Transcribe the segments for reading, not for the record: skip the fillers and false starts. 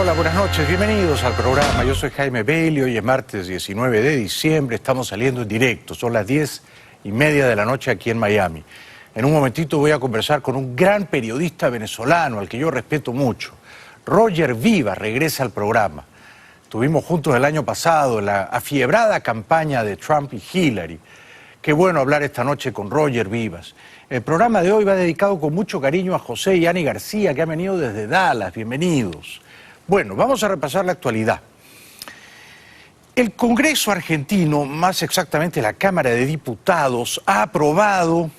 hola, buenas noches, bienvenidos al programa. Yo soy Jaime Bailey, hoy es martes 19 de diciembre, estamos saliendo en directo, son las 10:30 de la noche aquí en Miami. En un momentito voy a conversar con un gran periodista venezolano al que yo respeto mucho. Roger Vivas regresa al programa. Estuvimos juntos el año pasado en la afiebrada campaña de Trump y Hillary. Qué bueno hablar esta noche con Roger Vivas. El programa de hoy va dedicado con mucho cariño a José y Ani García, que han venido desde Dallas. Bienvenidos. Bueno, vamos a repasar la actualidad. El Congreso argentino, más exactamente la Cámara de Diputados, ha aprobado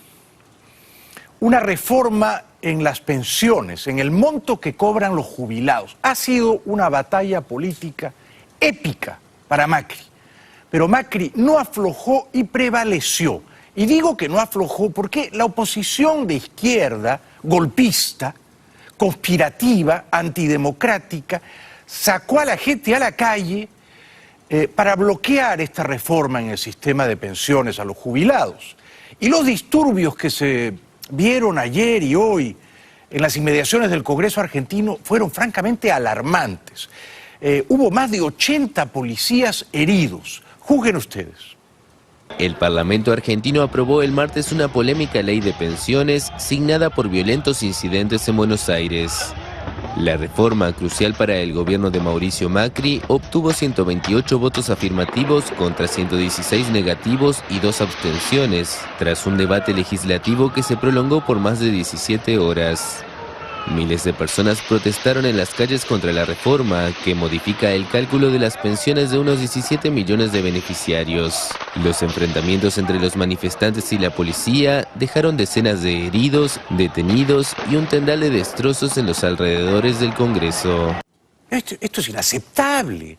una reforma en las pensiones, en el monto que cobran los jubilados. Ha sido una batalla política épica para Macri. Pero Macri no aflojó y prevaleció. Y digo que no aflojó porque la oposición de izquierda, golpista, conspirativa, antidemocrática, sacó a la gente a la calle para bloquear esta reforma en el sistema de pensiones a los jubilados. Y los disturbios que se vieron ayer y hoy en las inmediaciones del Congreso argentino fueron francamente alarmantes. Hubo más de 80 policías heridos. Juzguen ustedes. El Parlamento argentino aprobó el martes una polémica ley de pensiones signada por violentos incidentes en Buenos Aires. La reforma, crucial para el gobierno de Mauricio Macri, obtuvo 128 votos afirmativos contra 116 negativos y 2 abstenciones, tras un debate legislativo que se prolongó por más de 17 horas. Miles de personas protestaron en las calles contra la reforma, que modifica el cálculo de las pensiones de unos 17 millones de beneficiarios. Los enfrentamientos entre los manifestantes y la policía dejaron decenas de heridos, detenidos y un tendal de destrozos en los alrededores del Congreso. Esto es inaceptable.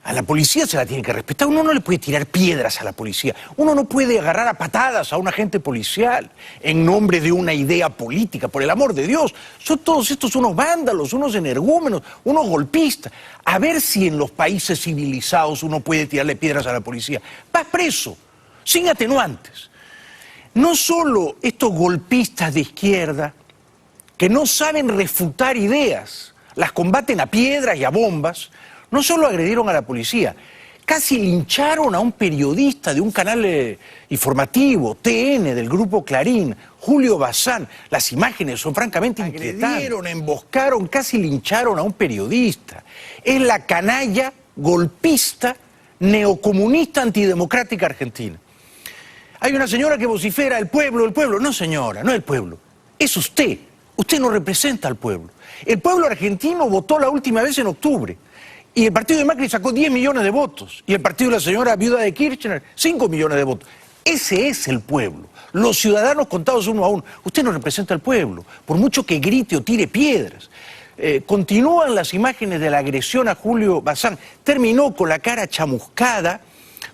A la policía se la tiene que respetar. Uno no le puede tirar piedras a la policía. Uno no puede agarrar a patadas a un agente policial en nombre de una idea política. Por el amor de Dios, son todos estos unos vándalos, unos energúmenos, unos golpistas. A ver si en los países civilizados uno puede tirarle piedras a la policía. Vas preso, sin atenuantes. No solo estos golpistas de izquierda que no saben refutar ideas, las combaten a piedras y a bombas. No solo agredieron a la policía, casi lincharon a un periodista de un canal informativo, TN, del grupo Clarín, Julio Bazán. Las imágenes son francamente inquietantes. Agredieron, emboscaron, casi lincharon a un periodista. Es la canalla golpista, neocomunista, antidemocrática argentina. Hay una señora que vocifera, el pueblo. No, señora, no el pueblo. Es usted. Usted no representa al pueblo. El pueblo argentino votó la última vez en octubre. Y el partido de Macri sacó 10 millones de votos. Y el partido de la señora viuda de Kirchner, 5 millones de votos. Ese es el pueblo. Los ciudadanos contados uno a uno. Usted no representa al pueblo, por mucho que grite o tire piedras. Continúan las imágenes de la agresión a Julio Bazán. Terminó con la cara chamuscada,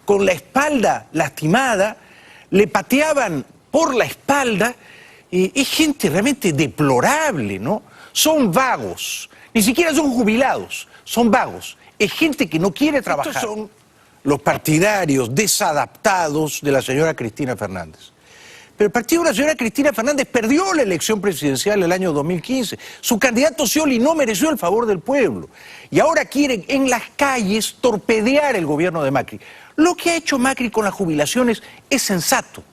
con la espalda lastimada, le pateaban por la espalda. Es gente realmente deplorable, ¿no? Son vagos, ni siquiera son jubilados. Son vagos, es gente que no quiere trabajar. Estos son los partidarios desadaptados de la señora Cristina Fernández. Pero el partido de la señora Cristina Fernández perdió la elección presidencial el año 2015. Su candidato Scioli no mereció el favor del pueblo. Y ahora quieren en las calles torpedear el gobierno de Macri. Lo que ha hecho Macri con las jubilaciones es sensato.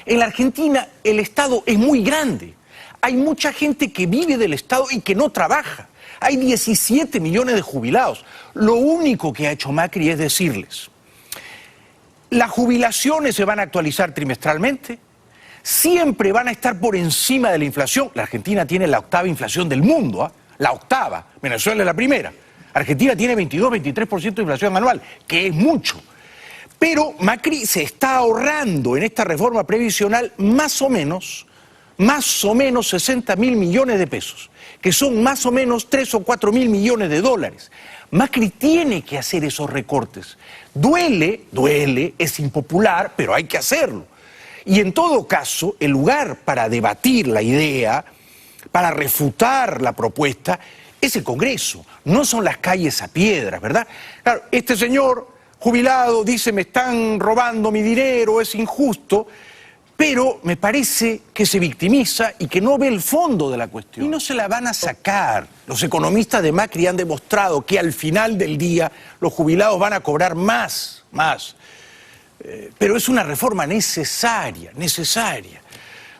En la Argentina el Estado es muy grande. Hay mucha gente que vive del Estado y que no trabaja. Hay 17 millones de jubilados. Lo único que ha hecho Macri es decirles, las jubilaciones se van a actualizar trimestralmente, siempre van a estar por encima de la inflación. La Argentina tiene la octava inflación del mundo, ¿eh? La octava. Venezuela es la primera. Argentina tiene 22-23% de inflación anual, que es mucho. Pero Macri se está ahorrando en esta reforma previsional más o menos 60.000 millones de pesos, que son más o menos 3 o 4 mil millones de dólares. Macri tiene que hacer esos recortes. Duele, es impopular, pero hay que hacerlo. Y en todo caso, el lugar para debatir la idea, para refutar la propuesta, es el Congreso, no son las calles a piedras, ¿verdad? Claro, este señor jubilado dice, me están robando mi dinero, es injusto. pero me parece que se victimiza y que no ve el fondo de la cuestión. Y no se la van a sacar. Los economistas de Macri han demostrado que al final del día los jubilados van a cobrar más. Pero es una reforma necesaria.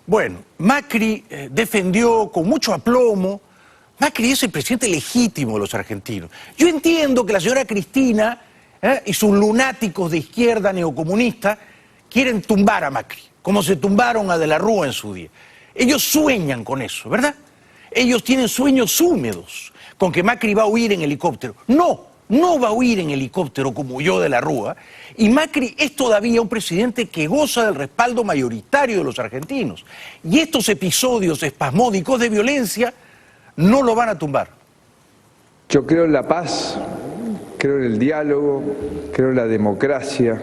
Bueno, Macri defendió con mucho aplomo. Macri es el presidente legítimo de los argentinos. Yo entiendo que la señora Cristina y sus lunáticos de izquierda neocomunista quieren tumbar a Macri, como se tumbaron a De la Rúa en su día. Ellos sueñan con eso, ¿verdad? Ellos tienen sueños húmedos con que Macri va a huir en helicóptero. No va a huir en helicóptero como huyó De la Rúa. Y Macri es todavía un presidente que goza del respaldo mayoritario de los argentinos. Y estos episodios espasmódicos de violencia no lo van a tumbar. Yo creo en la paz, creo en el diálogo, creo en la democracia.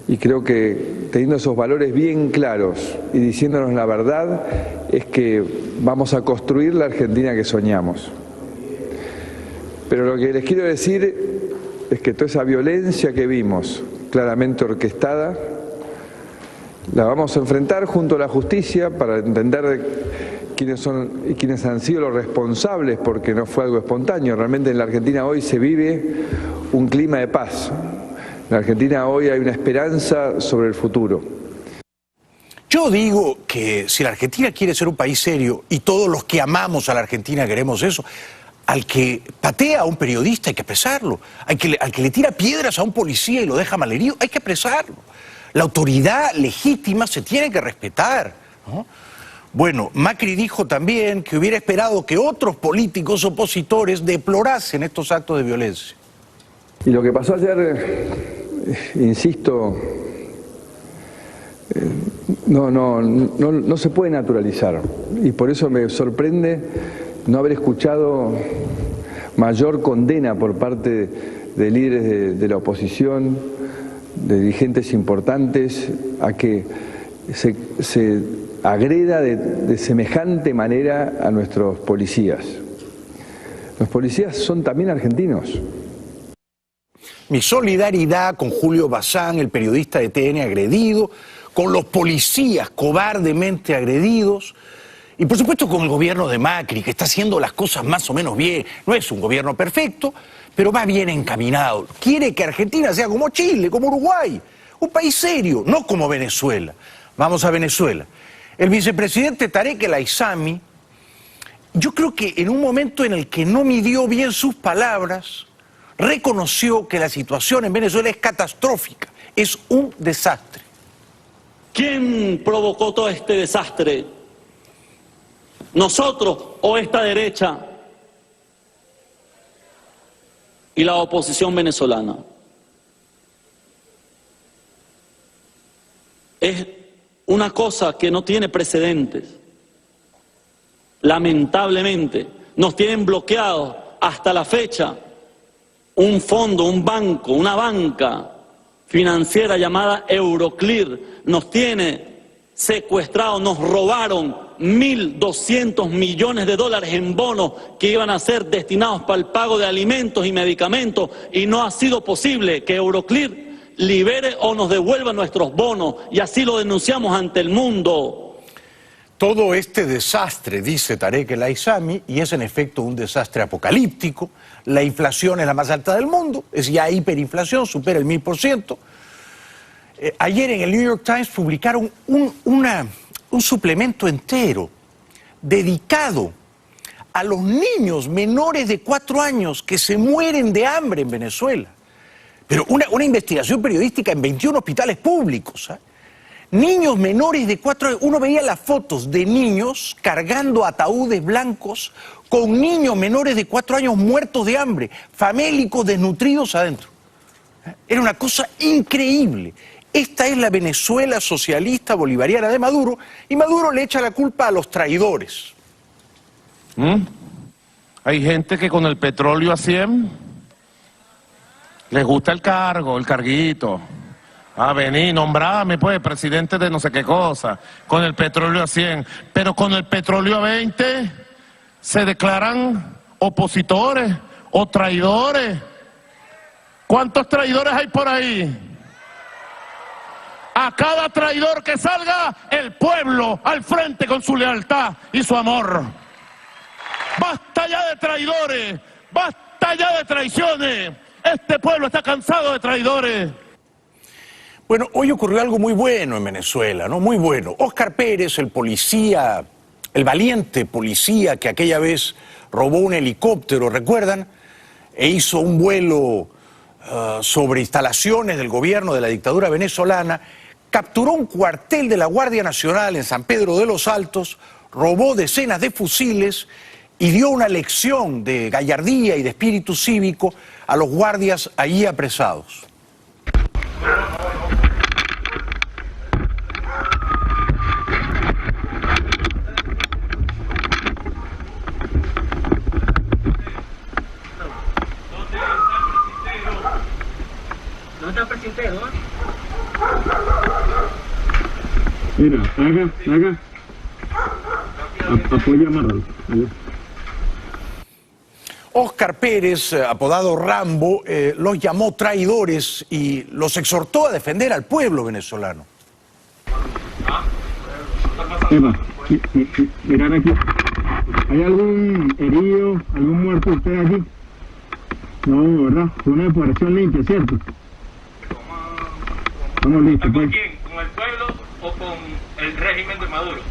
Y creo que teniendo esos valores bien claros y diciéndonos la verdad, es que vamos a construir la Argentina que soñamos. Pero lo que les quiero decir es que toda esa violencia que vimos, claramente orquestada, la vamos a enfrentar junto a la justicia para entender quiénes son y quiénes han sido los responsables, porque no fue algo espontáneo. Realmente en la Argentina hoy se vive un clima de paz. En la Argentina hoy hay una esperanza sobre el futuro. Yo digo que si la Argentina quiere ser un país serio, y todos los que amamos a la Argentina queremos eso, al que patea a un periodista hay que apresarlo, al que le tira piedras a un policía y lo deja malherido, hay que apresarlo. La autoridad legítima se tiene que respetar, ¿no? Bueno, Macri dijo también que hubiera esperado que otros políticos opositores deplorasen estos actos de violencia. Y lo que pasó ayer, insisto, no se puede naturalizar. Y por eso me sorprende no haber escuchado mayor condena por parte de líderes de la oposición, de dirigentes importantes, a que se agreda de semejante manera a nuestros policías. Los policías son también argentinos. Mi solidaridad con Julio Bazán, el periodista de TN agredido, con los policías cobardemente agredidos, y por supuesto con el gobierno de Macri, que está haciendo las cosas más o menos bien. No es un gobierno perfecto, pero va bien encaminado. Quiere que Argentina sea como Chile, como Uruguay, un país serio, no como Venezuela. Vamos a Venezuela. El vicepresidente Tarek El Aissami, yo creo que en un momento en el que no midió bien sus palabras, reconoció que la situación en Venezuela es catastrófica, es un desastre. ¿Quién provocó todo este desastre? ¿Nosotros o esta derecha y la oposición venezolana? Es una cosa que no tiene precedentes. Lamentablemente, nos tienen bloqueados hasta la fecha un fondo, un banco, una banca financiera llamada Euroclear, nos tiene secuestrados, nos robaron 1.200 millones de dólares en bonos que iban a ser destinados para el pago de alimentos y medicamentos, y no ha sido posible que Euroclear libere o nos devuelva nuestros bonos, y así lo denunciamos ante el mundo. Todo este desastre, dice Tarek El Aissami, y es en efecto un desastre apocalíptico. La inflación es la más alta del mundo, es ya hiperinflación, supera el 1000%. Ayer en el New York Times publicaron un suplemento entero dedicado a los niños menores de 4 años que se mueren de hambre en Venezuela. Pero una investigación periodística en 21 hospitales públicos, ¿eh? Niños menores de 4 años, uno veía las fotos de niños cargando ataúdes blancos con niños menores de 4 años muertos de hambre, famélicos desnutridos adentro. Era una cosa increíble. Esta es la Venezuela socialista bolivariana de Maduro, y Maduro le echa la culpa a los traidores. Hay gente que con el petróleo a 100 les gusta el cargo, el carguito. Vení, nombrame pues presidente de no sé qué cosa, con el petróleo a 100. Pero con el petróleo a 20 se declaran opositores o traidores. ¿Cuántos traidores hay por ahí? A cada traidor que salga, el pueblo al frente con su lealtad y su amor. Basta ya de traidores, basta ya de traiciones. Este pueblo está cansado de traidores. Bueno, hoy ocurrió algo muy bueno en Venezuela, ¿no? Muy bueno. Óscar Pérez, el policía, el valiente policía que aquella vez robó un helicóptero, ¿recuerdan? E hizo un vuelo sobre instalaciones del gobierno de la dictadura venezolana, capturó un cuartel de la Guardia Nacional en San Pedro de los Altos, robó decenas de fusiles y dio una lección de gallardía y de espíritu cívico a los guardias allí apresados. ¿Dónde está el presintero? Mira, haga. Apoya amarrado. Óscar Pérez, apodado Rambo, los llamó traidores y los exhortó a defender al pueblo venezolano. Eva, mirar aquí. ¿Hay algún herido, algún muerto usted aquí? No, ¿verdad? Fue una depuración limpia, ¿cierto? Estamos listos, pues. ¿Con quién? ¿Con el pueblo o con el régimen de Maduro?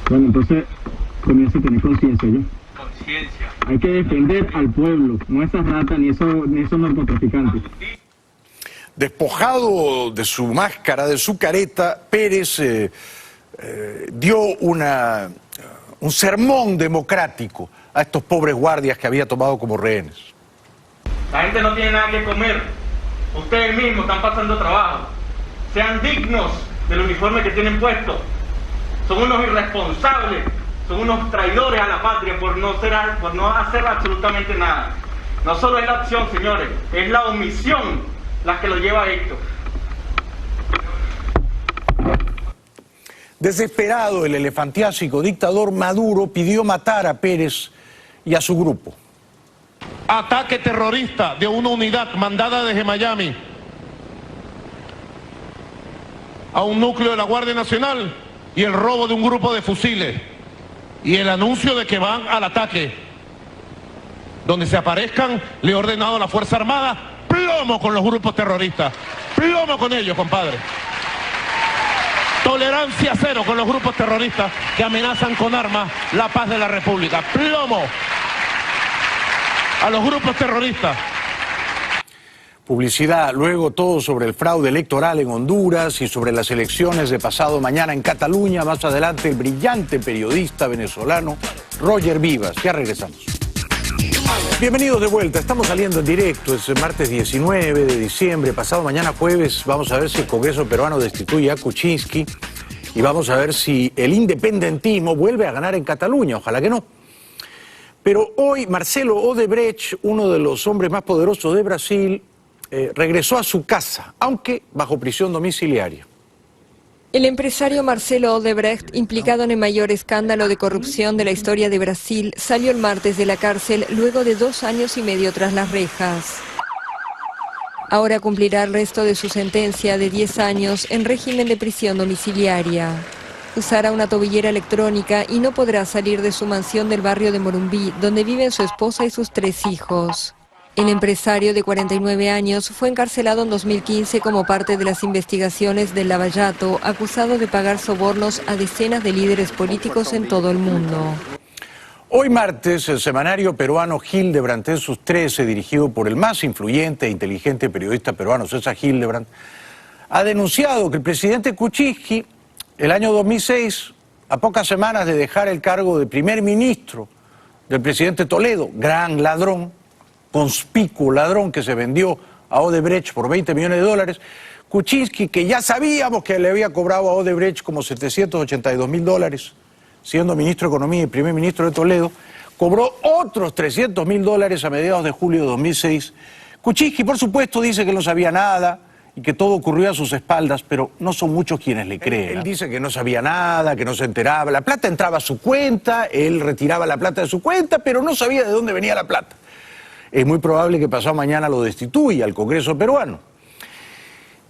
Bueno, entonces comienza a tener conciencia ya. Conciencia. Hay que defender al pueblo, no esas ratas ni esos narcotraficantes. Despojado de su máscara, de su careta, Pérez dio un sermón democrático a estos pobres guardias que había tomado como rehenes. La gente no tiene nada que comer. Ustedes mismos están pasando trabajo. Sean dignos del uniforme que tienen puesto. Son unos irresponsables, son unos traidores a la patria por no hacer absolutamente nada. No solo es la acción, señores, es la omisión la que lo lleva a esto. Desesperado, el elefantiásico dictador Maduro pidió matar a Pérez y a su grupo. Ataque terrorista de una unidad mandada desde Miami a un núcleo de la Guardia Nacional y el robo de un grupo de fusiles y el anuncio de que van al ataque. Donde se aparezcan, le he ordenado a la Fuerza Armada plomo con los grupos terroristas, plomo con ellos, compadre. Tolerancia cero con los grupos terroristas que amenazan con armas la paz de la República. Plomo a los grupos terroristas. Publicidad, luego todo sobre el fraude electoral en Honduras y sobre las elecciones de pasado mañana en Cataluña. Más adelante el brillante periodista venezolano Roger Vivas. Ya regresamos. Bienvenidos de vuelta, estamos saliendo en directo, es el martes 19 de diciembre, pasado mañana jueves vamos a ver si el Congreso peruano destituye a Kuczynski y vamos a ver si el independentismo vuelve a ganar en Cataluña, ojalá que no. Pero hoy Marcelo Odebrecht, uno de los hombres más poderosos de Brasil, regresó a su casa, aunque bajo prisión domiciliaria. El empresario Marcelo Odebrecht, implicado en el mayor escándalo de corrupción de la historia de Brasil, salió el martes de la cárcel luego de 2 años y medio tras las rejas. Ahora cumplirá el resto de su sentencia de 10 años en régimen de prisión domiciliaria. Usará una tobillera electrónica y no podrá salir de su mansión del barrio de Morumbí, donde viven su esposa y sus 3 hijos. El empresario de 49 años fue encarcelado en 2015 como parte de las investigaciones del Lava Jato, acusado de pagar sobornos a decenas de líderes políticos en todo el mundo. Hoy martes, el semanario peruano Hildebrandt en sus 13, dirigido por el más influyente e inteligente periodista peruano César Hildebrandt, ha denunciado que el presidente Kuczynski, el año 2006, a pocas semanas de dejar el cargo de primer ministro del presidente Toledo, gran ladrón, conspicuo ladrón que se vendió a Odebrecht por $20 millones, Kuczynski, que ya sabíamos que le había cobrado a Odebrecht como $782.000, siendo ministro de Economía y primer ministro de Toledo, cobró otros $300.000 a mediados de julio de 2006. Kuczynski, por supuesto, dice que no sabía nada y que todo ocurrió a sus espaldas, pero no son muchos quienes le creen. Él dice que no sabía nada, que no se enteraba. La plata entraba a su cuenta, él retiraba la plata de su cuenta, pero no sabía de dónde venía la plata. Es muy probable que pasado mañana lo destituya al Congreso peruano.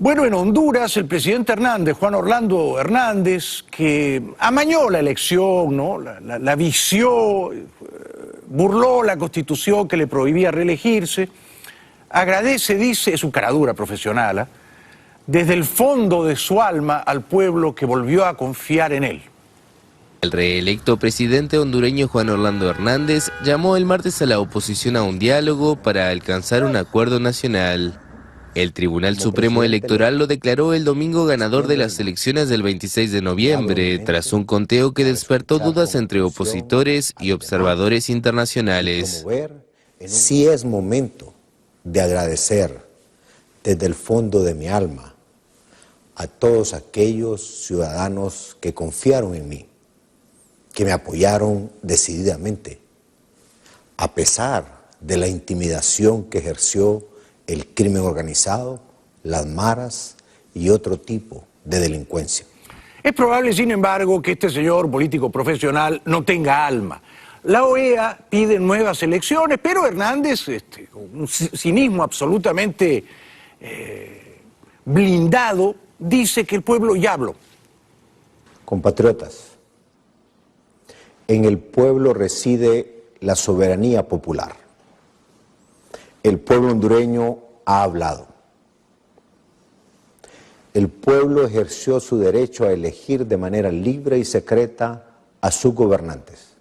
Bueno, en Honduras el presidente Hernández, Juan Orlando Hernández, que amañó la elección, ¿no? la vició, burló la Constitución que le prohibía reelegirse, agradece, dice, es un caradura profesional, ¿eh?, desde el fondo de su alma al pueblo que volvió a confiar en él. El reelecto presidente hondureño Juan Orlando Hernández llamó el martes a la oposición a un diálogo para alcanzar un acuerdo nacional. El Tribunal Supremo Electoral lo declaró el domingo ganador de las elecciones del 26 de noviembre, tras un conteo que despertó dudas entre opositores y observadores internacionales. Sí es momento de agradecer desde el fondo de mi alma a todos aquellos ciudadanos que confiaron en mí, que me apoyaron decididamente, a pesar de la intimidación que ejerció el crimen organizado, las maras y otro tipo de delincuencia. Es probable, sin embargo, que este señor político profesional no tenga alma. La OEA pide nuevas elecciones, pero Hernández, con un cinismo absolutamente blindado, dice que el pueblo ya habló. Compatriotas, en el pueblo reside la soberanía popular. El pueblo hondureño ha hablado. El pueblo ejerció su derecho a elegir de manera libre y secreta a sus gobernantes.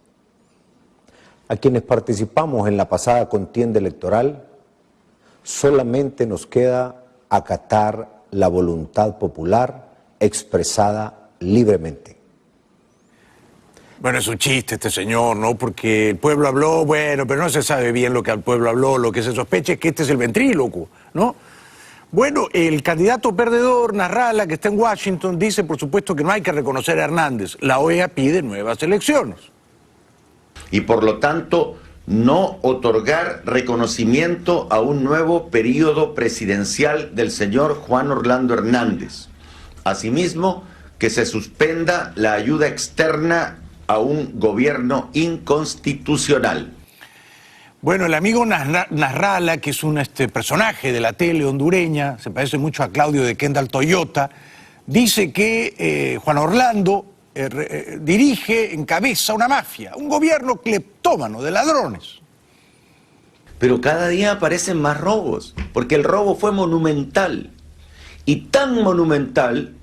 A quienes participamos en la pasada contienda electoral, solamente nos queda acatar la voluntad popular expresada libremente. Bueno, es un chiste este señor, ¿no? Porque el pueblo habló, bueno, pero no se sabe bien lo que al pueblo habló. Lo que se sospecha es que este es el ventríloco, ¿no? Bueno, el candidato perdedor, Nasrallah, que está en Washington, dice, por supuesto, que no hay que reconocer a Hernández. La OEA pide nuevas elecciones. Y por lo tanto, no otorgar reconocimiento a un nuevo periodo presidencial del señor Juan Orlando Hernández. Asimismo, que se suspenda la ayuda externa a un gobierno inconstitucional. Bueno, el amigo Nasrallah, que es un personaje de la tele hondureña, se parece mucho a Claudio de Kendall Toyota, dice que Juan Orlando dirige, encabeza una mafia, un gobierno cleptómano de ladrones. Pero cada día aparecen más robos, porque el robo fue monumental, y tan monumental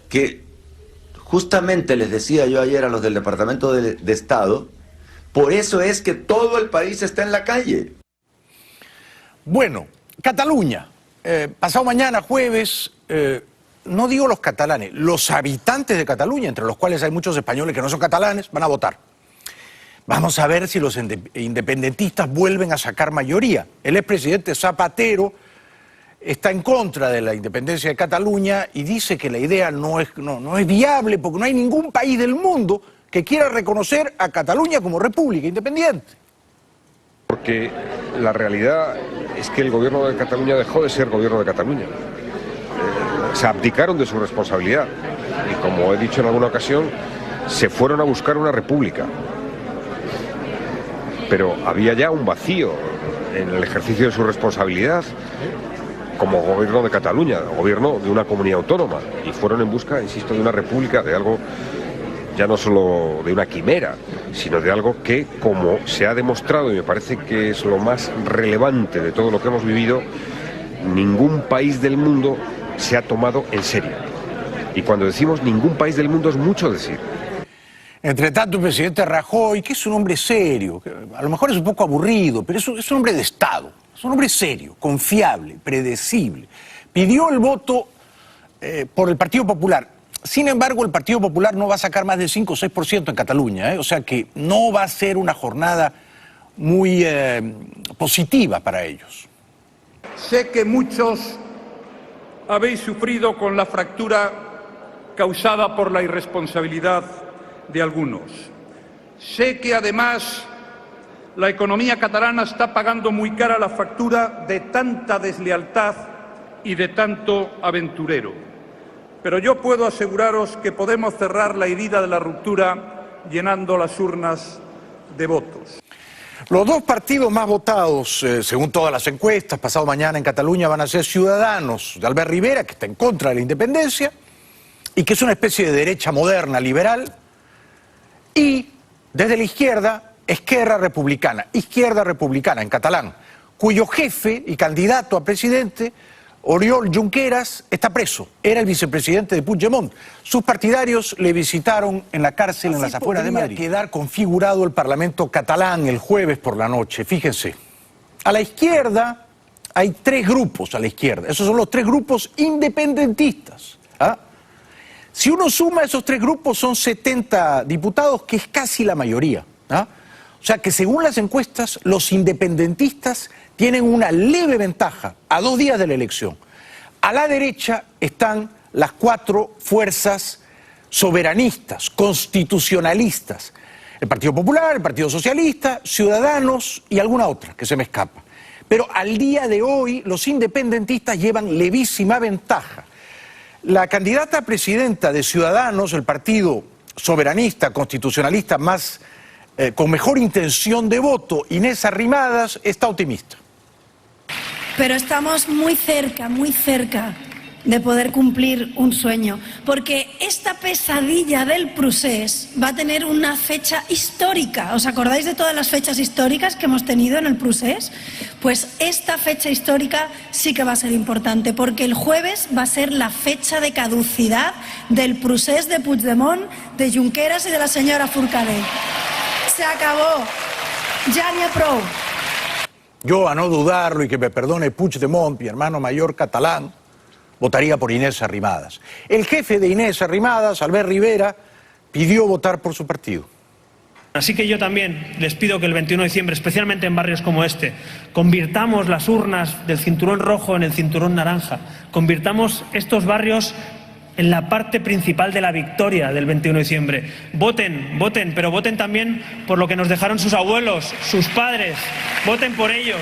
que justamente les decía yo ayer a los del Departamento de Estado, por eso es que todo el país está en la calle. Bueno, Cataluña, pasado mañana, jueves, no digo los catalanes, los habitantes de Cataluña, entre los cuales hay muchos españoles que no son catalanes, van a votar. Vamos a ver si los independentistas vuelven a sacar mayoría. El expresidente Zapatero está en contra de la independencia de Cataluña y dice que la idea no es viable porque no hay ningún país del mundo que quiera reconocer a Cataluña como república independiente. Porque la realidad es que el gobierno de Cataluña dejó de ser gobierno de Cataluña. Se abdicaron de su responsabilidad y, como he dicho en alguna ocasión, se fueron a buscar una república. Pero había ya un vacío en el ejercicio de su responsabilidad como gobierno de Cataluña, gobierno de una comunidad autónoma, y fueron en busca, insisto, de una república, de algo ya no solo de una quimera, sino de algo que, como se ha demostrado, y me parece que es lo más relevante de todo lo que hemos vivido, ningún país del mundo se ha tomado en serio. Y cuando decimos ningún país del mundo es mucho decir. Entre tanto, el presidente Rajoy, que es un hombre serio, que a lo mejor es un poco aburrido, pero es un hombre de Estado, es un hombre serio, confiable, predecible, pidió el voto por el Partido Popular. Sin embargo, el Partido Popular no va a sacar más del 5 o 6% en Cataluña, o sea que no va a ser una jornada muy positiva para ellos. Sé que muchos habéis sufrido con la fractura causada por la irresponsabilidad de algunos. Sé que además la economía catalana está pagando muy cara la factura de tanta deslealtad y de tanto aventurero. Pero yo puedo aseguraros que podemos cerrar la herida de la ruptura llenando las urnas de votos. Los dos partidos más votados, según todas las encuestas, pasado mañana en Cataluña van a ser Ciudadanos de Albert Rivera, que está en contra de la independencia, y que es una especie de derecha moderna, liberal, y desde la izquierda, izquierda republicana en catalán, cuyo jefe y candidato a presidente, Oriol Junqueras, está preso. Era el vicepresidente de Puigdemont. Sus partidarios le visitaron en la cárcel en las afueras de Madrid. Quedar configurado el Parlamento catalán el jueves por la noche. Fíjense, a la izquierda hay tres grupos a la izquierda. Esos son los tres grupos independentistas. ¿Ah? Si uno suma esos tres grupos son 70 diputados, que es casi la mayoría. ¿Ah? O sea que según las encuestas, los independentistas tienen una leve ventaja a 2 días de la elección. A la derecha están las 4 fuerzas soberanistas, constitucionalistas. El Partido Popular, el Partido Socialista, Ciudadanos y alguna otra que se me escapa. Pero al día de hoy los independentistas llevan levísima ventaja. La candidata a presidenta de Ciudadanos, el partido soberanista, constitucionalista más con mejor intención de voto, Inés Arrimadas, está optimista. Pero estamos muy cerca de poder cumplir un sueño, porque esta pesadilla del procés va a tener una fecha histórica. ¿Os acordáis de todas las fechas históricas que hemos tenido en el procés? Pues esta fecha histórica sí que va a ser importante, porque el jueves va a ser la fecha de caducidad del procés de Puigdemont, de Junqueras y de la señora Forcadell. Se acabó. Ya ni a prou. Yo, a no dudarlo y que me perdone Puigdemont, mi hermano mayor catalán, votaría por Inés Arrimadas. El jefe de Inés Arrimadas, Albert Rivera, pidió votar por su partido. Así que yo también les pido que el 21 de diciembre, especialmente en barrios como este, convirtamos las urnas del cinturón rojo en el cinturón naranja. Convirtamos estos barrios en la parte principal de la victoria del 21 de diciembre. Voten, voten, pero voten también por lo que nos dejaron sus abuelos, sus padres. Voten por ellos.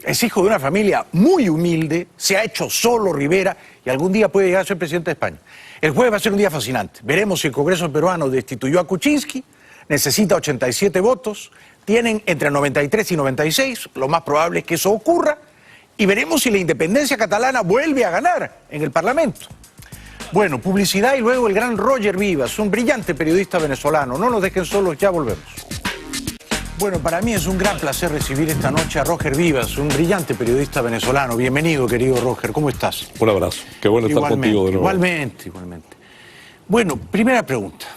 Es hijo de una familia muy humilde, se ha hecho solo Rivera y algún día puede llegar a ser presidente de España. El jueves va a ser un día fascinante. Veremos si el Congreso peruano destituyó a Kuczynski, necesita 87 votos, tienen entre 93 y 96, lo más probable es que eso ocurra, y veremos si la independencia catalana vuelve a ganar en el Parlamento. Bueno, publicidad y luego el gran Roger Vivas, un brillante periodista venezolano. No nos dejen solos, ya volvemos. Bueno, para mí es un gran placer recibir esta noche a Roger Vivas, un brillante periodista venezolano. Bienvenido, querido Roger, ¿cómo estás? Un abrazo, qué bueno estar contigo de nuevo. Igualmente. Bueno, primera pregunta.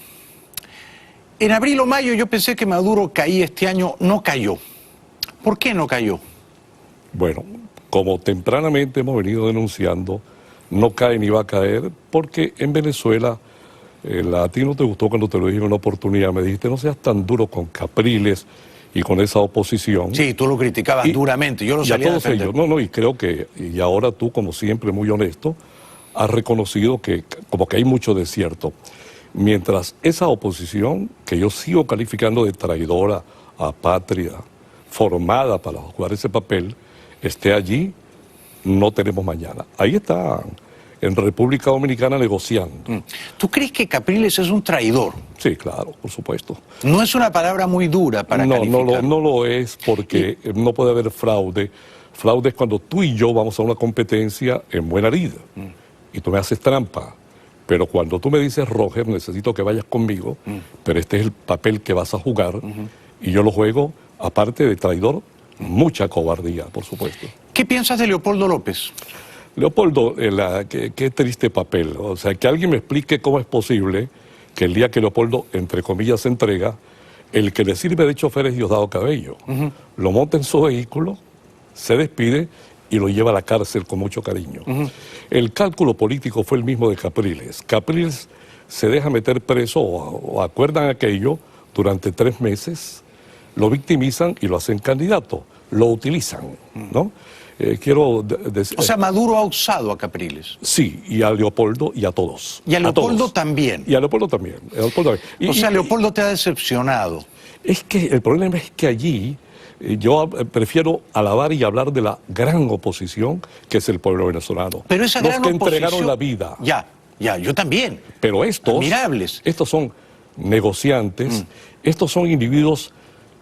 En abril o mayo yo pensé que Maduro caía este año, no cayó. ¿Por qué no cayó? Bueno, como tempranamente hemos venido denunciando, no cae ni va a caer, porque en Venezuela, a ti no te gustó cuando te lo dije en una oportunidad, me dijiste no seas tan duro con Capriles y con esa oposición. Sí, tú lo criticabas duramente, yo lo salía a defender. Y creo que, y ahora tú, como siempre, muy honesto, has reconocido que como que hay mucho desierto. Mientras esa oposición, que yo sigo calificando de traidora, apátrida, formada para jugar ese papel, esté allí, no tenemos mañana. Ahí está en República Dominicana negociando. ¿Tú crees que Capriles es un traidor? Sí, claro, por supuesto. No es una palabra muy dura para calificar. No lo es, porque no puede haber fraude. Fraude es cuando tú y yo vamos a una competencia en buena lid y tú me haces trampa. Pero cuando tú me dices, Roger, necesito que vayas conmigo, pero este es el papel que vas a jugar, y yo lo juego, aparte de traidor, mucha cobardía, por supuesto. ¿Qué piensas de Leopoldo López? Leopoldo, qué triste papel. O sea, que alguien me explique cómo es posible que el día que Leopoldo, entre comillas, se entrega, el que le sirve de chofer es Diosdado Cabello. Lo monta en su vehículo, se despide y lo lleva a la cárcel con mucho cariño. El cálculo político fue el mismo de Capriles. Capriles se deja meter preso, o acuerdan aquello, durante 3 meses, lo victimizan y lo hacen candidato, lo utilizan, ¿no? Quiero decir... O sea, Maduro ha usado a Capriles. Sí, y a Leopoldo y a todos. Y a Leopoldo también. Y a Leopoldo también. O sea, Leopoldo te ha decepcionado. Es que el problema es que allí yo prefiero alabar y hablar de la gran oposición que es el pueblo venezolano. Pero esa gran oposición... Los que entregaron la vida. Ya, yo también. Pero estos... Admirables. Estos son negociantes, estos son individuos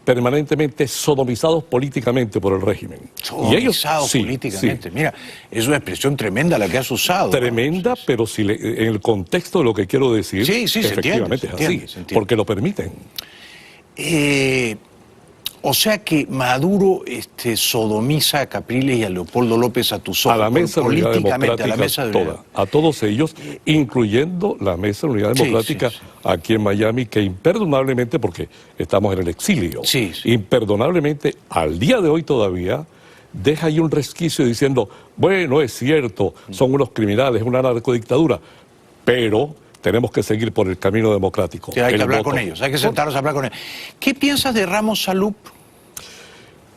permanentemente sodomizados políticamente por el régimen. Sodomizados políticamente. Sí. Mira, es una expresión tremenda la que has usado. Tremenda, ¿no? Pero si en el contexto de lo que quiero decir, sí, efectivamente es así, porque lo permiten. O sea que Maduro sodomiza a Capriles y a Leopoldo López a tus ojos. A la Mesa de Unidad Democrática, a la mesa de toda, a todos ellos, incluyendo la Mesa de Unidad Democrática aquí en Miami, que imperdonablemente, porque estamos en el exilio, imperdonablemente al día de hoy todavía, deja ahí un resquicio diciendo, bueno, es cierto, son unos criminales, una narcodictadura, pero tenemos que seguir por el camino democrático. Sí, hay que hablar con ellos, hay que sentarnos a hablar con ellos. ¿Qué piensas de Ramos Salub?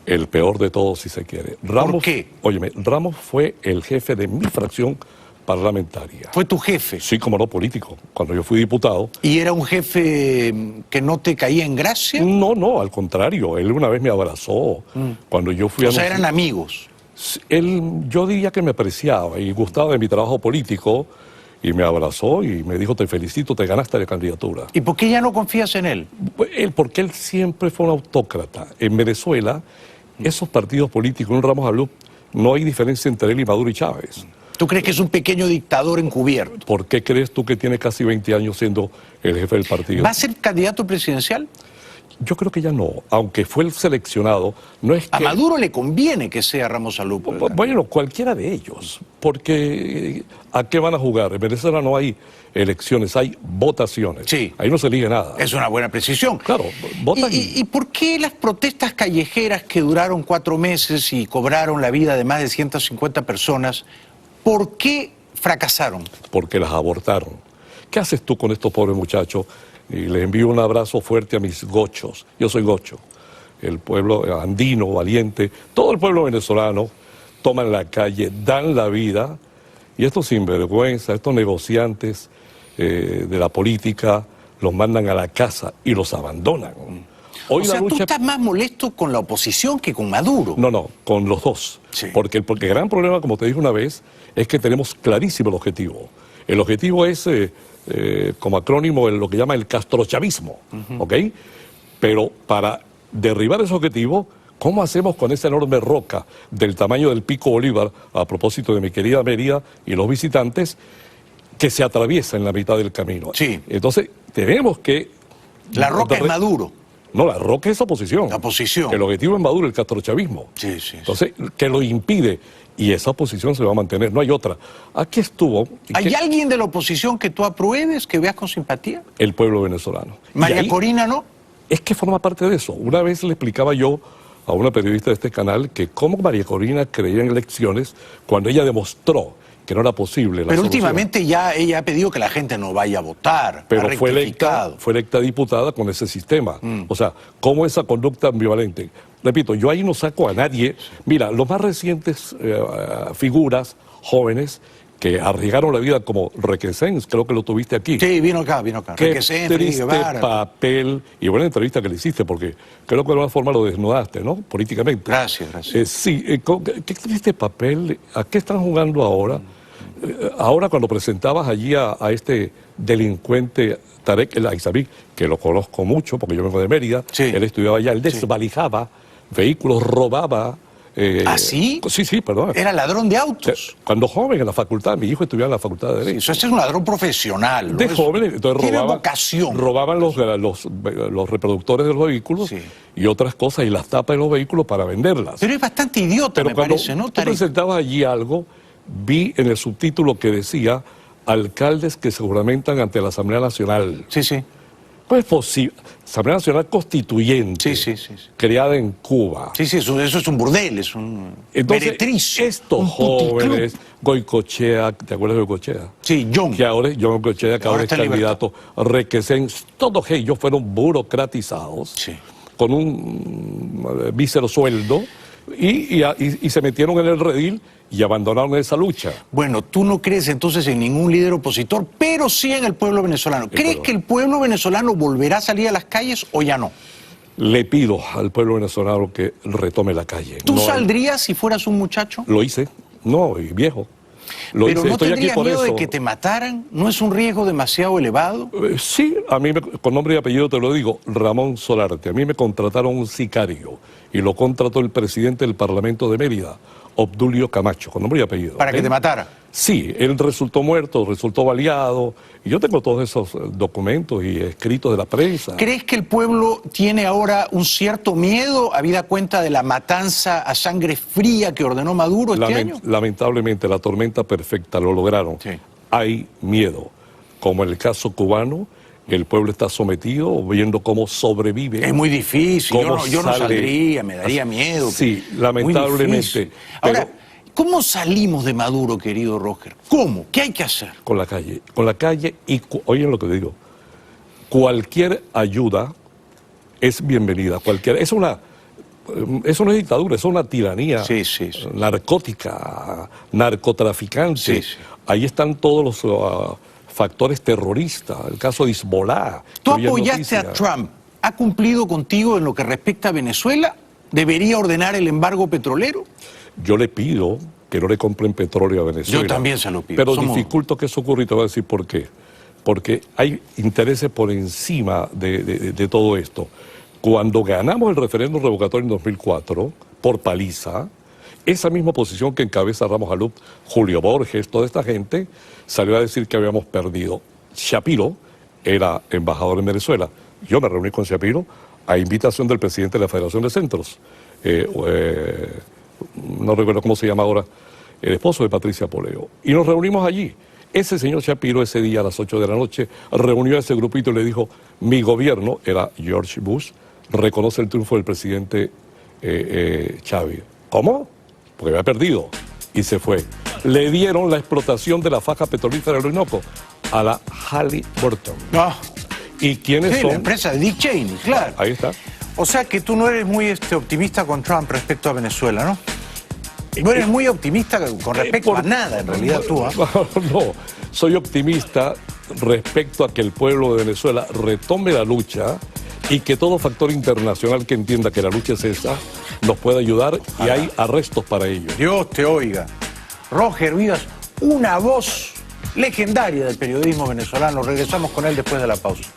El peor de todos, si se quiere. Ramos, ¿por qué? Óyeme, Ramos fue el jefe de mi fracción parlamentaria. ¿Fue tu jefe? Sí, como no político, cuando yo fui diputado. ¿Y era un jefe que no te caía en gracia? No, al contrario. Él una vez me abrazó cuando yo fui O sea, eran amigos. Yo diría que me apreciaba y gustaba de mi trabajo político. Y me abrazó y me dijo, te felicito, te ganaste la candidatura. ¿Y por qué ya no confías en él? Porque él siempre fue un autócrata. En Venezuela, esos partidos políticos, en Ramos Salub, no hay diferencia entre él y Maduro y Chávez. ¿Tú crees que es un pequeño dictador encubierto? ¿Por qué crees tú que tiene casi 20 años siendo el jefe del partido? ¿Va a ser candidato presidencial? Yo creo que ya no, aunque fue el seleccionado, no es que... A Maduro le conviene que sea Ramos Salub. Bueno, cualquiera de ellos, porque ¿a qué van a jugar? En Venezuela no hay elecciones, hay votaciones. Sí. Ahí no se elige nada. Es una buena precisión. Claro, votan. ¿Y por qué las protestas callejeras que duraron 4 meses y cobraron la vida de más de 150 personas, por qué fracasaron? Porque las abortaron. ¿Qué haces tú con estos pobres muchachos? Y les envío un abrazo fuerte a mis gochos. Yo soy gocho. El pueblo andino, valiente, todo el pueblo venezolano toman la calle, dan la vida. Y estos sinvergüenza, estos negociantes de la política, los mandan a la casa y los abandonan. Hoy tú estás más molesto con la oposición que con Maduro. No, con los dos. Sí. Porque el gran problema, como te dije una vez, es que tenemos clarísimo el objetivo. El objetivo es... como acrónimo lo que llama el castrochavismo, ¿ok? Pero para derribar ese objetivo, ¿cómo hacemos con esa enorme roca del tamaño del Pico Bolívar, a propósito de mi querida Mérida y los visitantes, que se atraviesa en la mitad del camino? Sí. Entonces, tenemos que... La roca es Maduro. No, la roca es oposición. La oposición. El objetivo es Maduro, el castrochavismo. Sí. Entonces, que lo impide... Y esa oposición se va a mantener, no hay otra. Aquí estuvo... ¿Hay alguien de la oposición que tú apruebes, que veas con simpatía? El pueblo venezolano. ¿María Corina no? Es que forma parte de eso. Una vez le explicaba yo a una periodista de este canal que cómo María Corina creía en elecciones cuando ella demostró que no era posible. Pero últimamente ya ella ha pedido que la gente no vaya a votar. Pero fue electa diputada con ese sistema. O sea, ¿cómo esa conducta ambivalente? Repito, yo ahí no saco a nadie. Mira, los más recientes figuras jóvenes que arriesgaron la vida como Requesens, creo que lo tuviste aquí. Sí, vino acá. Qué triste papel y buena entrevista que le hiciste, porque creo que de alguna forma lo desnudaste, ¿no? Políticamente. Gracias. Sí, qué triste papel. ¿A qué están jugando ahora? Ahora cuando presentabas allí a este delincuente Tarek El Aizami, que lo conozco mucho porque yo vengo de Mérida, él estudiaba allá, él desvalijaba vehículos, robaba... ¿Ah, sí? Sí, perdón. Era ladrón de autos. Cuando joven en la facultad, mi hijo estudiaba en la facultad de Derecho. Eso es un ladrón profesional, ¿no? De jóvenes, entonces robaban los reproductores de los vehículos y otras cosas y las tapas de los vehículos para venderlas. Pero es bastante idiota, me parece, ¿no? Tú presentabas allí algo, vi en el subtítulo que decía alcaldes que se juramentan ante la Asamblea Nacional. Sí. Pues posible. Asamblea Nacional Constituyente, creada en Cuba. Sí, eso es un burdel, es un meretricio. Estos jóvenes, Goicoechea, ¿te acuerdas de Goicoechea? Sí, John Goicoechea, que ahora es candidato, Requesens, todos ellos fueron burocratizados con un mísero sueldo y se metieron en el redil y abandonaron esa lucha. Bueno, tú no crees entonces en ningún líder opositor, pero sí en el pueblo venezolano. ¿Crees que el pueblo venezolano volverá a salir a las calles o ya no? Le pido al pueblo venezolano que retome la calle. ¿Tú saldrías si fueras un muchacho? Lo hice, no, y viejo. Pero ¿no tendrías miedo de que te mataran? ¿No es un riesgo demasiado elevado? Sí, a mí, con nombre y apellido te lo digo, Ramón Solarte. A mí me contrataron un sicario y lo contrató el presidente del Parlamento de Mérida, Obdulio Camacho, con nombre y apellido. ¿Para que te matara? Sí, él resultó muerto, resultó baleado, y yo tengo todos esos documentos y escritos de la prensa. ¿Crees que el pueblo tiene ahora un cierto miedo, habida cuenta de la matanza a sangre fría que ordenó Maduro este año? Lamentablemente, la tormenta perfecta lo lograron. Sí. Hay miedo, como en el caso cubano. El pueblo está sometido, viendo cómo sobrevive. Es muy difícil, yo no saldría, me daría miedo. Sí, lamentablemente. Ahora, ¿cómo salimos de Maduro, querido Roger? ¿Cómo? ¿Qué hay que hacer? Con la calle y, oyen lo que digo, cualquier ayuda es bienvenida, eso no es dictadura, es una tiranía narcótica, narcotraficante. Ahí están todos los factores terroristas, el caso de Hezbollah. ¿Tú apoyaste a Trump? ¿Ha cumplido contigo en lo que respecta a Venezuela? ¿Debería ordenar el embargo petrolero? Yo le pido que no le compren petróleo a Venezuela. Yo también se lo pido. Pero dificulto que eso ocurra y te voy a decir por qué. Porque hay intereses por encima de todo esto. Cuando ganamos el referéndum revocatorio en 2004, por paliza, esa misma posición que encabeza Ramos Alup, Julio Borges, toda esta gente, salió a decir que habíamos perdido. Shapiro era embajador en Venezuela. Yo me reuní con Shapiro a invitación del presidente de la Federación de Centros. No recuerdo cómo se llama ahora, el esposo de Patricia Poleo. Y nos reunimos allí. Ese señor Shapiro ese día a las 8 de la noche reunió a ese grupito y le dijo, mi gobierno, era George Bush, reconoce el triunfo del presidente Chávez. ¿Cómo? Porque había perdido. Y se fue. Le dieron la explotación de la faja petrolífera del Orinoco a la Halliburton. ¿Y quiénes son? La empresa de Dick Cheney, claro. Ahí está. O sea que tú no eres muy optimista con Trump respecto a Venezuela, ¿no? No eres muy optimista con respecto a nada, en realidad, tú, ¿eh? No, soy optimista respecto a que el pueblo de Venezuela retome la lucha y que todo factor internacional que entienda que la lucha es esa nos pueda ayudar y hay arrestos para ello. Dios te oiga. Roger Vivas, una voz legendaria del periodismo venezolano. Regresamos con él después de la pausa.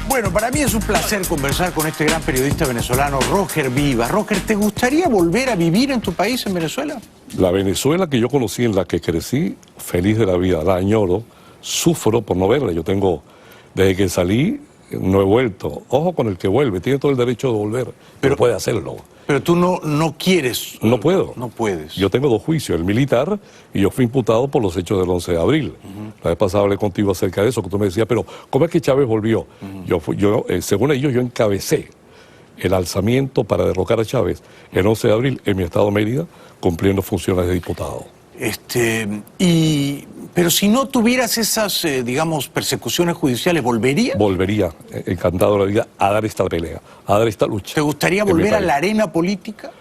Bueno, para mí es un placer conversar con este gran periodista venezolano, Roger Vivas. Roger, ¿te gustaría volver a vivir en tu país, en Venezuela? La Venezuela que yo conocí, en la que crecí, feliz de la vida, la añoro, sufro por no verla. Yo tengo, desde que salí, no he vuelto. Ojo con el que vuelve, tiene todo el derecho de volver, pero puede hacerlo. Pero tú no quieres. No puedo. No puedes. Yo tengo dos juicios, el militar, y yo fui imputado por los hechos del 11 de abril. La vez pasada hablé contigo acerca de eso, que tú me decías, pero ¿cómo es que Chávez volvió? Según ellos, yo encabecé el alzamiento para derrocar a Chávez el 11 de abril en mi estado de Mérida, cumpliendo funciones de diputado. Pero si no tuvieras esas, digamos, persecuciones judiciales, ¿volverías? Volvería, encantado de la vida, a dar esta pelea, a dar esta lucha. ¿Te gustaría volver a la arena política?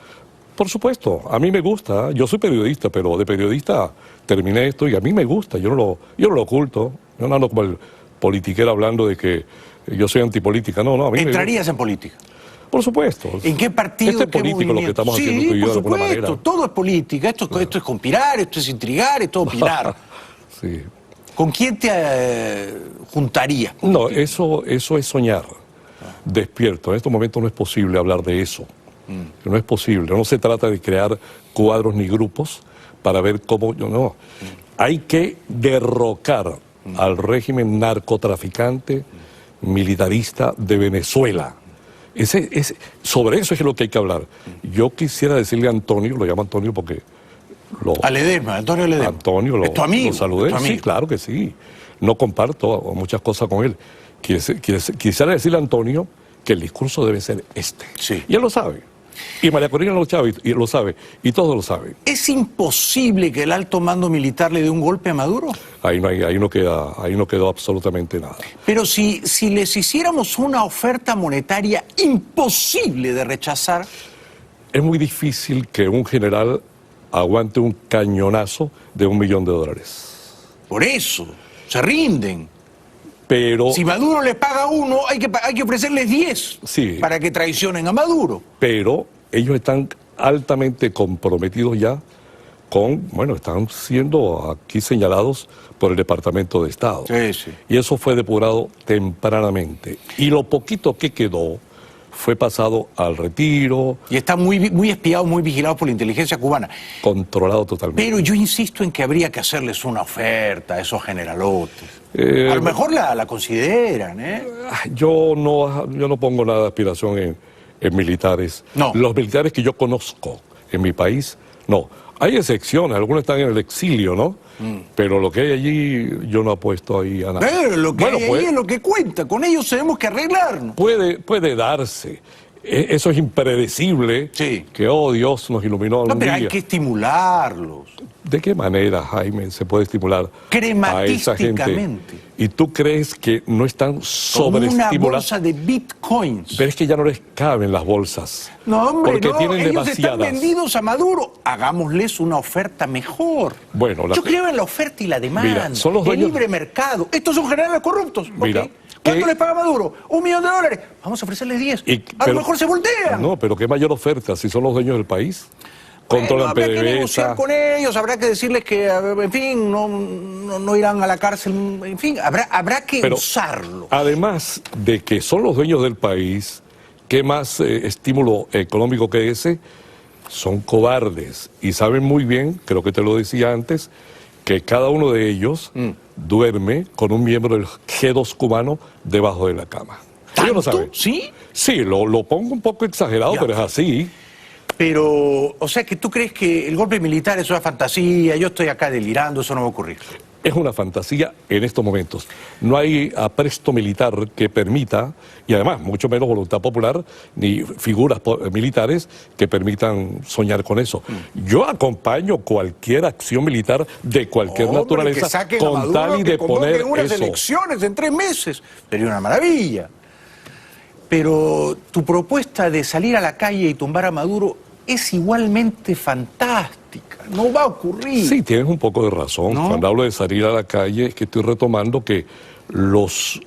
Por supuesto, a mí me gusta. Yo soy periodista, pero de periodista terminé esto y a mí me gusta. Yo no lo oculto. Yo no ando como el politiquero hablando de que yo soy antipolítica. No, a mí ¿Entrarías en política? Por supuesto. ¿En qué partido? Esto es político lo que estamos haciendo tú y yo de alguna manera. Todo es política. Esto es conspirar, esto es intrigar, esto es opinar. Sí. ¿Con quién te juntarías? No, eso es soñar. Despierto. En estos momentos no es posible hablar de eso. No es posible. No se trata de crear cuadros ni grupos para ver cómo... No. Hay que derrocar al régimen narcotraficante, militarista de Venezuela. Sobre eso es lo que hay que hablar. Yo quisiera decirle a Antonio, lo llamo Antonio porque... Antonio Ledesma. Antonio, ¿Es tu amigo? Lo saludé. Sí, claro que sí. No comparto muchas cosas con él. Quisiera decirle a Antonio que el discurso debe ser este. Sí. Y él lo sabe. Y María Corina lo sabe. Y todos lo saben. ¿Es imposible que el alto mando militar le dé un golpe a Maduro? Ahí no quedó absolutamente nada. Pero si les hiciéramos una oferta monetaria imposible de rechazar... Es muy difícil que un general aguante un cañonazo de $1 millón. Por eso, se rinden. Pero... Si Maduro les paga uno, hay que ofrecerles 10 para que traicionen a Maduro. Pero ellos están altamente comprometidos ya están siendo aquí señalados por el Departamento de Estado. Sí, sí. Y eso fue depurado tempranamente. Y lo poquito que quedó fue pasado al retiro. Y está muy espiado, muy vigilado por la inteligencia cubana. Controlado totalmente. Pero yo insisto en que habría que hacerles una oferta a esos generalotes. A lo mejor la consideran, ¿eh? Yo no pongo nada de aspiración en militares. No. Los militares que yo conozco en mi país, no. Hay excepciones, algunos están en el exilio, ¿no? Pero lo que hay allí, yo no apuesto ahí a nada. Pero lo que hay ahí es lo que cuenta, con ellos tenemos que arreglarnos. Puede darse. Eso es impredecible. Sí. Que, oh, Dios nos iluminó algún día. Pero hay que estimularlos. ¿De qué manera, Jaime, se puede estimular a esa gente? ¿Y tú crees que no están sobreestimulados? Como una bolsa de bitcoins. Pero es que ya no les caben las bolsas. No, hombre, porque tienen ellos demasiadas. Están vendidos a Maduro. Hagámosles una oferta mejor. Bueno, yo creo en la oferta y la demanda. Mira, son los dueños... El libre mercado. Estos son generales corruptos. Mira, okay. ¿Cuánto les paga Maduro? $1 millón. Vamos a ofrecerles 10. A lo mejor se voltean. No, pero qué mayor oferta si son los dueños del país. Controlan habrá PDVSA. que negociar con ellos, habrá que decirles que, en fin, no irán a la cárcel, en fin, habrá que usarlo. Además de que son los dueños del país, ¿qué más estímulo económico que ese? Son cobardes y saben muy bien, creo que te lo decía antes, que cada uno de ellos duerme con un miembro del G2 cubano debajo de la cama. ¿Tanto? Ellos lo saben. ¿Sí? Sí, lo pongo un poco exagerado, pero es así. Pero, o sea, que tú crees que el golpe militar es una fantasía, yo estoy acá delirando, eso no va a ocurrir. Es una fantasía en estos momentos. No hay apresto militar que permita, y además mucho menos voluntad popular, ni figuras militares que permitan soñar con eso. Yo acompaño cualquier acción militar de cualquier naturaleza con tal y de poner unas eso. elecciones en 3 meses. Sería una maravilla. Pero tu propuesta de salir a la calle y tumbar a Maduro es igualmente fantástica. No va a ocurrir. Sí, tienes un poco de razón. ¿No? Cuando hablo de salir a la calle es que estoy retomando que las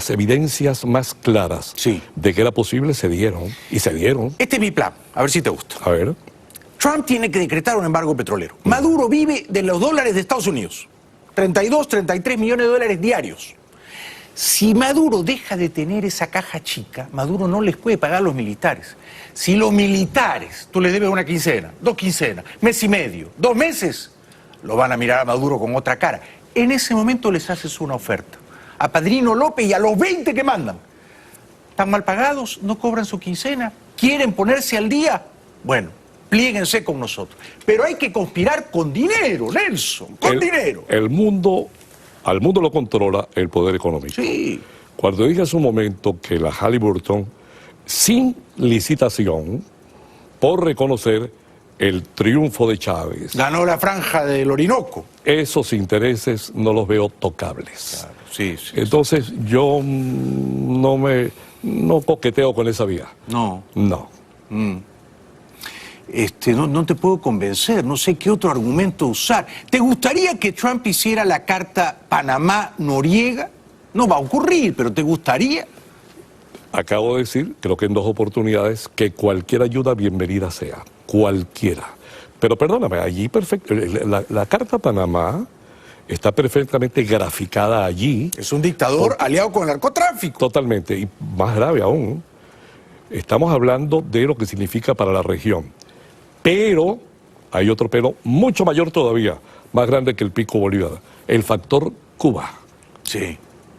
evidencias más claras de que era posible se dieron. Y se dieron. Este es mi plan. A ver si te gusta. A ver. Trump tiene que decretar un embargo petrolero. Maduro vive de los dólares de Estados Unidos. 32, 33 millones de dólares diarios. Si Maduro deja de tener esa caja chica, Maduro no les puede pagar a los militares. Si los militares, tú les debes una quincena, 2 quincenas, mes y medio, 2 meses, lo van a mirar a Maduro con otra cara. En ese momento les haces una oferta. A Padrino López y a los 20 que mandan. ¿Están mal pagados? ¿No cobran su quincena? ¿Quieren ponerse al día? Bueno, plíguense con nosotros. Pero hay que conspirar con dinero, Nelson, con dinero. Al mundo lo controla el poder económico. Sí. Cuando dije hace un momento que la Halliburton, sin licitación, por reconocer el triunfo de Chávez, ganó la franja del Orinoco. Esos intereses no los veo tocables. Claro, sí. Entonces yo no coqueteo con esa vía. No. No. No te puedo convencer, no sé qué otro argumento usar. ¿Te gustaría que Trump hiciera la carta Panamá-Noriega? No va a ocurrir, pero ¿te gustaría? Acabo de decir, creo que en 2 oportunidades, que cualquier ayuda bienvenida sea. Cualquiera. Pero perdóname, allí la carta Panamá está perfectamente graficada allí. Es un dictador aliado con el narcotráfico. Totalmente. Y más grave aún, estamos hablando de lo que significa para la región. Pero hay otro pero mucho mayor todavía, más grande que el pico Bolívar, el factor Cuba. Sí.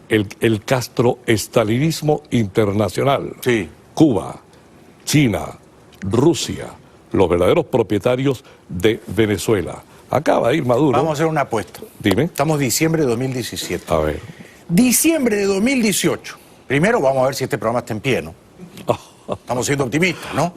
El castroestalinismo internacional. Sí. Cuba, China, Rusia, los verdaderos propietarios de Venezuela. Acaba de ir Maduro. Vamos a hacer una apuesta. Dime. Estamos en diciembre de 2017. A ver. Diciembre de 2018. Primero vamos a ver si este programa está en pie, ¿no? Estamos siendo optimistas, ¿no?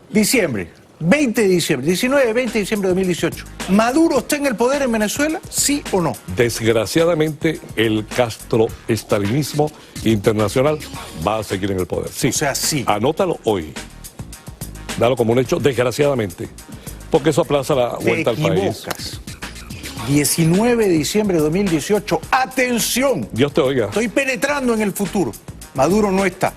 Diciembre. 20 de diciembre, 19, 20 de diciembre de 2018. ¿Maduro está en el poder en Venezuela? ¿Sí o no? Desgraciadamente, el castroestalinismo internacional va a seguir en el poder. Sí. O sea, sí. Anótalo hoy. Dalo como un hecho, desgraciadamente. Porque eso aplaza la vuelta al país. 19 de diciembre de 2018. ¡Atención! Dios te oiga. Estoy penetrando en el futuro. Maduro no está.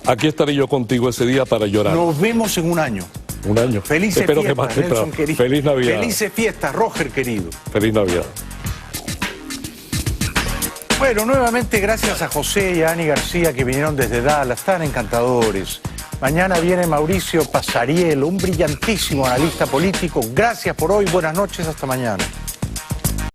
Aquí estaré yo contigo ese día para llorar. Nos vemos en un año. Un año. Felices Espero fiestas, que más temprano. Nelson, querido. Feliz Navidad. Felices fiestas, Roger, querido. Feliz Navidad. Bueno, nuevamente gracias a José y a Ani García que vinieron desde Dallas, están encantadores. Mañana viene Mauricio Pasariello, un brillantísimo analista político. Gracias por hoy, buenas noches, hasta mañana.